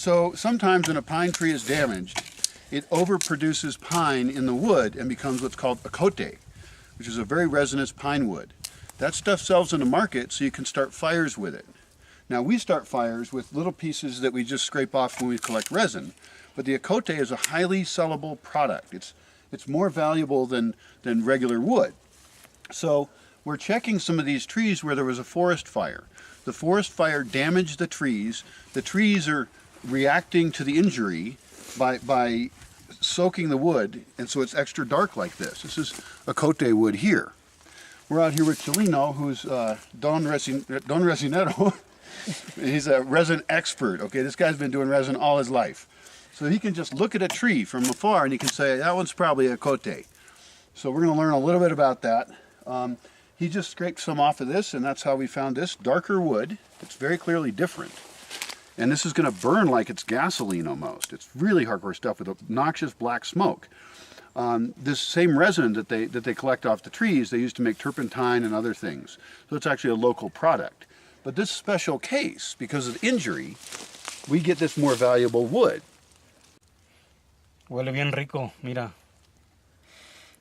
So sometimes when a pine tree is damaged, it overproduces pine in the wood and becomes what's called ocote, which is a very resinous pine wood. That stuff sells in the market so you can start fires with it. Now we start fires with little pieces that we just scrape off when we collect resin, but the ocote is a highly sellable product. It's more valuable than regular wood. So we're checking some of these trees where there was a forest fire. The forest fire damaged the trees. The trees are reacting to the injury by soaking the wood, and so it's extra dark like this. This is ocote wood here. We're out here with Chileno, who's Don Resinero. He's a resin expert. Okay, this guy's been doing resin all his life. So he can just look at a tree from afar and he can say, that one's probably ocote. So we're going to learn a little bit about that. He just scraped some off of this, and that's how we found this darker wood. It's very clearly different. And this is going to burn like it's gasoline almost. It's really hardcore stuff with obnoxious black smoke. This same resin that they collect off the trees, they use to make turpentine and other things. So it's actually a local product. But this special case, because of injury, we get this more valuable wood. Huele bien rico, mira.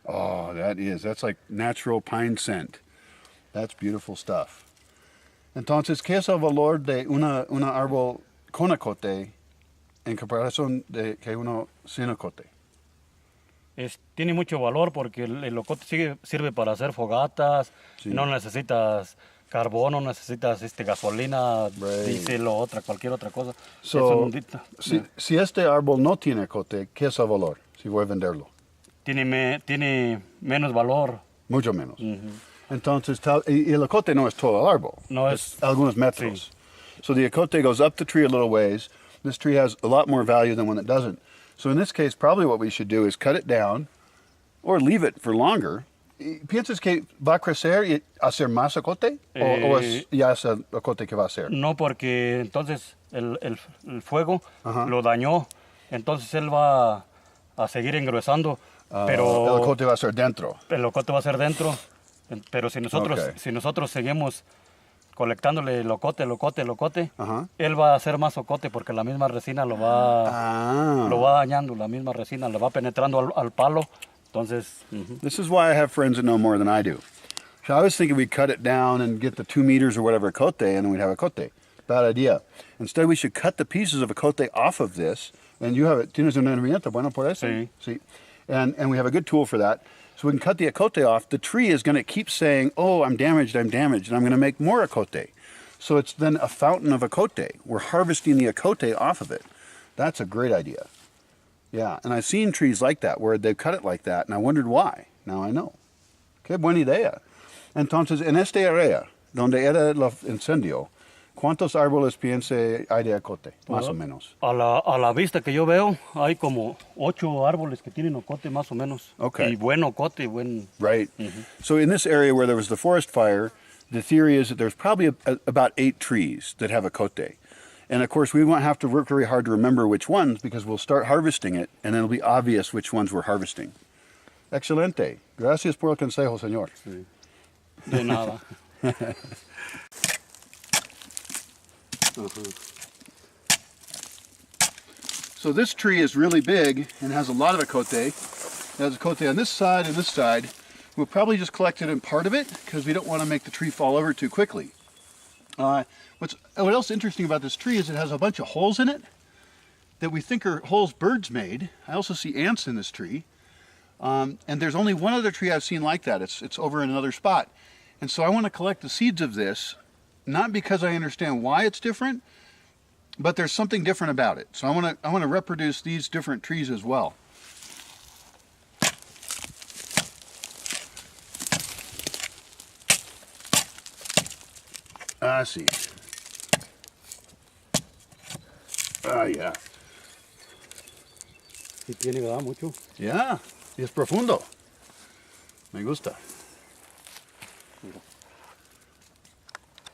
Oh, that's like natural pine scent. That's beautiful stuff. Entonces, ¿qué es el valor de una árbol con ocote en comparación de que uno sin ocote? Tiene mucho valor porque el ocote sirve para hacer fogatas, sí. No necesitas carbón, no necesitas gasolina, right. Diésel o cualquier otra cosa. So, si este árbol no tiene ocote, ¿qué es el valor si voy a venderlo? Tiene menos valor. Mucho menos. Entonces, y el ocote no es todo el árbol. No es algunos metros. Sí. So the ocote goes up the tree a little ways. This tree has a lot more value than one that doesn't. So in this case, probably what we should do is cut it down or leave it for longer. ¿Piensas que va a crecer y hacer más ocote? ¿O ya es el ocote que va a hacer? No, porque entonces el fuego lo dañó. Entonces él va a seguir engruesando. Pero el ocote va a ser dentro. El ocote va a ser dentro. Pero si nosotros seguimos colectándole el ocote, él va a hacer más ocote porque la misma resina lo va dañando, la misma resina le va penetrando al palo. Entonces, This is why I have friends that know more than I do. So I was thinking we'd cut it down and get the 2 meters or whatever ocote, and then we'd have ocote. Bad idea. Instead, we should cut the pieces of ocote off of this, and you have it. ¿Tienes una herramienta bueno por eso? Sí. Sí. And we have a good tool for that. So we can cut the ocote off. The tree is going to keep saying, oh, I'm damaged, and I'm going to make more ocote. So it's then a fountain of ocote. We're harvesting the ocote off of it. That's a great idea. Yeah, and I've seen trees like that where they've cut it like that, and I wondered why. Now I know. Qué buena idea. Entonces, en esta área donde era el incendio, ¿cuántos árboles piensa hay de ocote, más o menos? A la vista que yo veo, hay como 8 árboles que tienen ocote más o menos. Okay. Y buen ocote, Right. So in this area where there was the forest fire, the theory is that there's probably about 8 trees that have ocote. And of course, we won't have to work very hard to remember which ones because we'll start harvesting it and then it'll be obvious which ones we're harvesting. Excelente. Gracias por el consejo, señor. Sí. De nada. So this tree is really big and has a lot of ocote. It has ocote on this side and this side. We'll probably just collect it in part of it because we don't want to make the tree fall over too quickly. What else interesting about this tree is it has a bunch of holes in it that we think are holes birds made. I also see ants in this tree. And there's only one other tree I've seen like that. It's over in another spot. And so I want to collect the seeds of this, not because I understand why it's different, but there's something different about it. So I want to reproduce these different trees as well. I see. Yeah. Y tiene, ¿verdad? Mucho. Yeah, y es profundo. Me gusta.